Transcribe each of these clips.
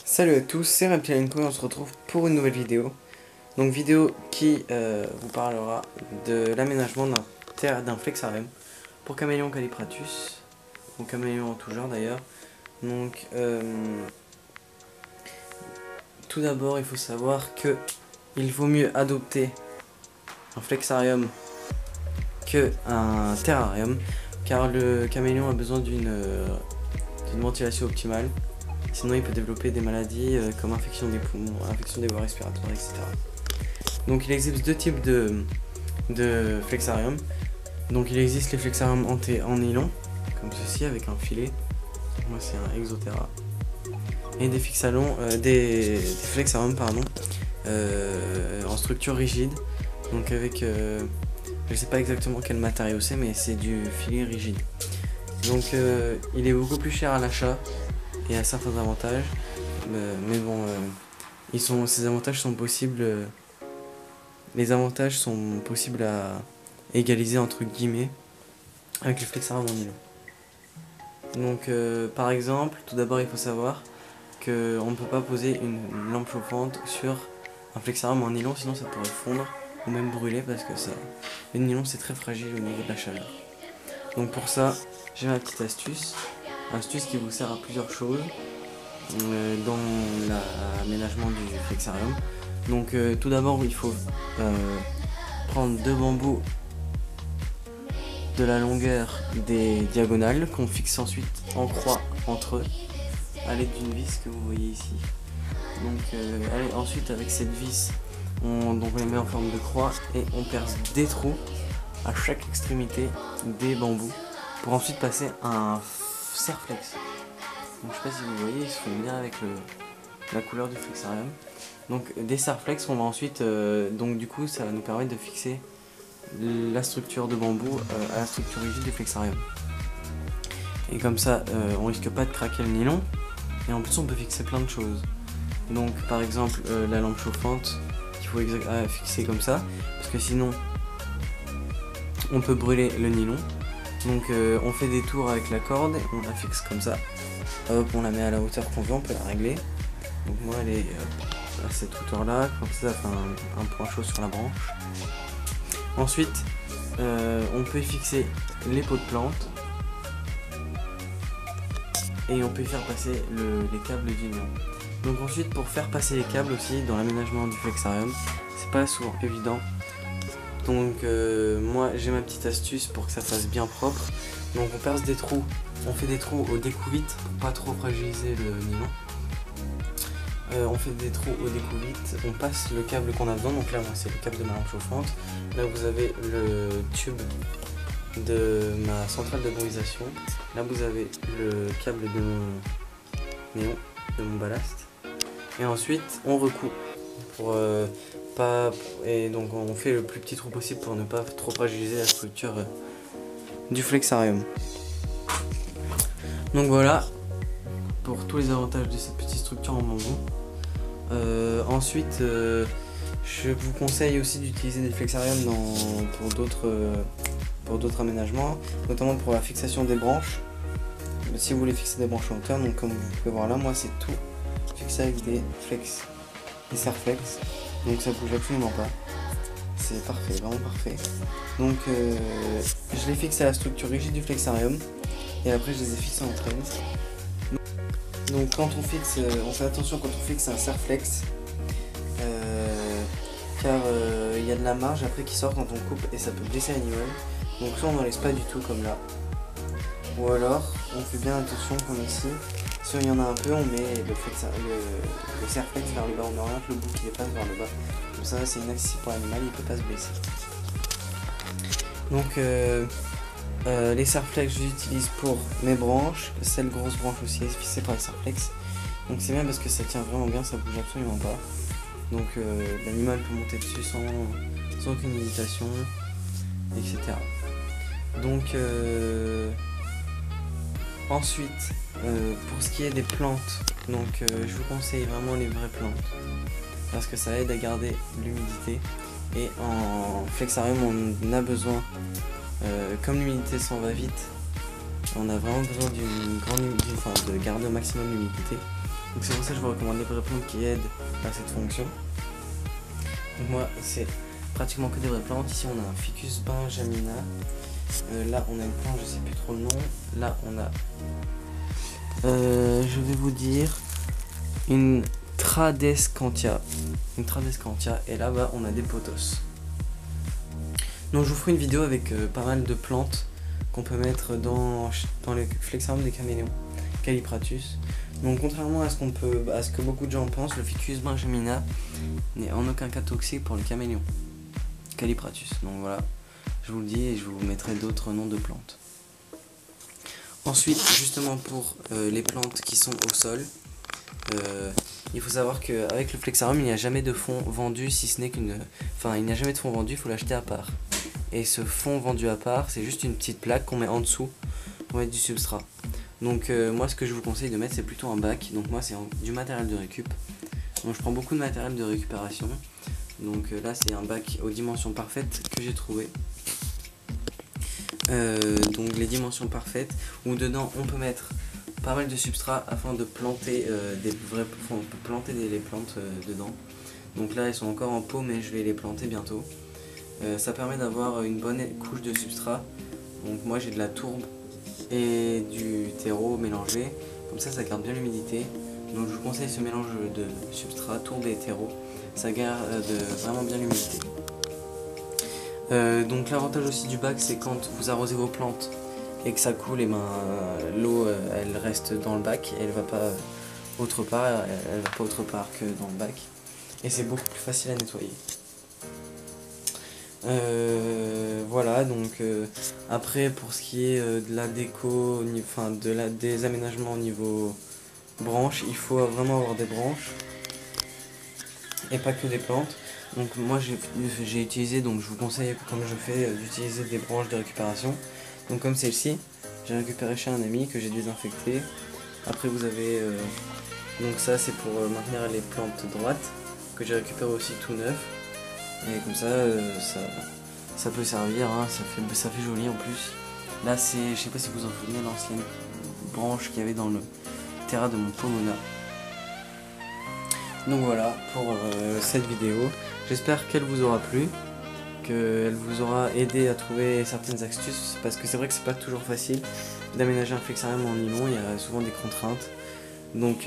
Salut à tous, c'est Reptilienco et on se retrouve pour une nouvelle vidéo. Donc vidéo qui vous parlera de l'aménagement d'un flexarium pour caméléon calipratus, ou caméléon en tout genre d'ailleurs. Donc tout d'abord il faut savoir que il vaut mieux adopter un flexarium que un terrarium, car le caméléon a besoin d'une ventilation optimale. Sinon il peut développer des maladies comme infection des poumons, infection des voies respiratoires, etc. Donc il existe deux types de flexarium. Donc il existe les flexariums en nylon, comme ceci, avec un filet. Moi c'est un Exoterra. Et des flexariums en structure rigide. Donc avec, je sais pas exactement quel matériau c'est, mais c'est du filet rigide. Donc il est beaucoup plus cher à l'achat. Et à certains avantages, mais bon, ces avantages sont possibles. Les avantages sont possibles à égaliser entre guillemets avec le flexarium en nylon. Donc, par exemple, tout d'abord, il faut savoir qu'on ne peut pas poser une lampe chauffante sur un flexarium en nylon, sinon ça pourrait fondre ou même brûler parce que le nylon c'est très fragile au niveau de la chaleur. Donc pour ça, j'ai ma petite astuce qui vous sert à plusieurs choses dans l'aménagement du flexarium. Donc tout d'abord il faut prendre deux bambous de la longueur des diagonales qu'on fixe ensuite en croix entre eux à l'aide d'une vis que vous voyez ici. Donc ensuite avec cette vis on les met en forme de croix et on perce des trous à chaque extrémité des bambous pour ensuite passer un serflex. Donc je sais pas si vous voyez, ils se font bien avec la couleur du flexarium. Donc des serflex, on va ensuite, donc du coup ça va nous permettre de fixer la structure de bambou à la structure rigide du flexarium. Et comme ça, on risque pas de craquer le nylon. Et en plus on peut fixer plein de choses. Donc par exemple la lampe chauffante, qu'il faut fixer comme ça, parce que sinon on peut brûler le nylon. Donc on fait des tours avec la corde, on la fixe comme ça. Hop, on la met à la hauteur qu'on veut, on peut la régler. Donc moi elle est à cette hauteur là, comme ça fait un point chaud sur la branche. Ensuite on peut fixer les pots de plantes. Et on peut y faire passer les câbles du nylon. Donc ensuite pour faire passer les câbles aussi dans l'aménagement du flexarium, c'est pas souvent évident. Donc moi j'ai ma petite astuce pour que ça fasse bien propre. Donc on perce des trous, on fait des trous au découvite pour pas trop fragiliser le nylon. On fait des trous au découvite, on passe le câble qu'on a besoin. Donc là moi c'est le câble de ma lampe chauffante. Là vous avez le tube de ma centrale de bruisation. Là vous avez le câble de mon néon, de mon ballast. Et ensuite on recoue pour et donc on fait le plus petit trou possible pour ne pas trop fragiliser la structure du flexarium. Donc voilà pour tous les avantages de cette petite structure en bambou. Ensuite je vous conseille aussi d'utiliser des flexariums pour d'autres aménagements, notamment pour la fixation des branches. Si vous voulez fixer des branches en hauteur, donc comme vous pouvez voir là, moi c'est tout fixé avec des serflex. Donc ça bouge absolument pas. C'est parfait, vraiment parfait. Donc je les fixe à la structure rigide du flexarium. Et après je les ai fixés entre elles. Donc quand on fixe, on fait attention quand on fixe un serflex. Car il y a de la marge après qui sort quand on coupe et ça peut blesser l'animal. Donc soit on n'en laisse pas du tout comme là. Ou alors on fait bien attention comme ici. Si il y en a un peu, on met le serflex vers le bas, on oriente le bout qui dépasse vers le bas. Comme ça c'est inaccessible pour l'animal, il ne peut pas se blesser. Donc les serflex j'utilise pour mes branches. Cette grosse branche aussi est fixée par les serflex. Donc c'est bien parce que ça tient vraiment bien, ça bouge absolument pas. Donc l'animal peut monter dessus sans aucune hésitation, etc. Donc ensuite pour ce qui est des plantes, donc je vous conseille vraiment les vraies plantes parce que ça aide à garder l'humidité Et en flexarium on a besoin, comme l'humidité s'en va vite, on a vraiment besoin de garder au maximum l'humidité. Donc c'est pour ça que je vous recommande les vraies plantes qui aident à cette fonction. Donc moi c'est pratiquement que des vraies plantes. Ici on a un Ficus benjamina. Là on a une plante, je sais plus trop le nom. Là on a, je vais vous dire, une Tradescantia. Et là-bas on a des pothos. Donc je vous ferai une vidéo avec pas mal de plantes qu'on peut mettre dans le flexarium des caméléons, Callipratus. Donc contrairement à ce que beaucoup de gens pensent, le Ficus benjamina n'est en aucun cas toxique pour le caméléon, Callipratus. Donc voilà, je vous le dis et je vous mettrai d'autres noms de plantes. Ensuite, justement pour les plantes qui sont au sol, il faut savoir qu'avec le flexarium, il n'y a jamais de fond vendu, si ce n'est qu'une... Enfin, il n'y a jamais de fond vendu, il faut l'acheter à part. Et ce fond vendu à part, c'est juste une petite plaque qu'on met en dessous pour mettre du substrat. Donc moi, ce que je vous conseille de mettre, c'est plutôt un bac. Donc moi, c'est du matériel de récup. Donc je prends beaucoup de matériel de récupération. Donc là, c'est un bac aux dimensions parfaites que j'ai trouvé. Donc les dimensions parfaites, où dedans, on peut mettre pas mal de substrat afin de planter les plantes dedans. Donc là elles sont encore en pot, mais je vais les planter bientôt. Ça permet d'avoir une bonne couche de substrat. Donc moi j'ai de la tourbe et du terreau mélangé, comme ça garde bien l'humidité. Donc je vous conseille ce mélange de substrat, tourbe et terreau, ça garde vraiment bien l'humidité. Donc l'avantage aussi du bac, c'est quand vous arrosez vos plantes et que ça coule, et l'eau elle reste dans le bac et elle va pas autre part, que dans le bac, et c'est beaucoup plus facile à nettoyer. Voilà, donc après pour ce qui est de la déco, des aménagements au niveau branches, il faut vraiment avoir des branches et pas que des plantes. Donc moi j'ai utilisé, donc je vous conseille, comme je fais, d'utiliser des branches de récupération. Donc comme celle-ci, j'ai récupéré chez un ami que j'ai désinfecté. Après vous avez, donc ça c'est pour maintenir les plantes droites, que j'ai récupéré aussi tout neuf. Et comme ça, ça peut servir, hein, ça fait joli en plus. Là c'est, je sais pas si vous vous en souvenez, l'ancienne branche qu'il y avait dans le terrain de mon pomona. Donc voilà pour cette vidéo. J'espère qu'elle vous aura plu, qu'elle vous aura aidé à trouver certaines astuces, parce que c'est vrai que c'est pas toujours facile d'aménager un flexarium en nylon, il y a souvent des contraintes. Donc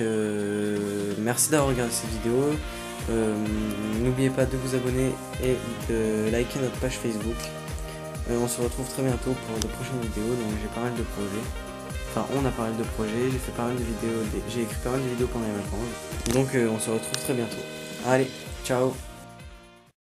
merci d'avoir regardé cette vidéo. N'oubliez pas de vous abonner et de liker notre page Facebook. On se retrouve très bientôt pour de prochaines vidéos. Donc j'ai pas mal de projets. Enfin, on a pas mal de projets, j'ai fait pas mal de vidéos, j'ai écrit pas mal de vidéos pendant les vacances. Donc on se retrouve très bientôt. Allez, ciao!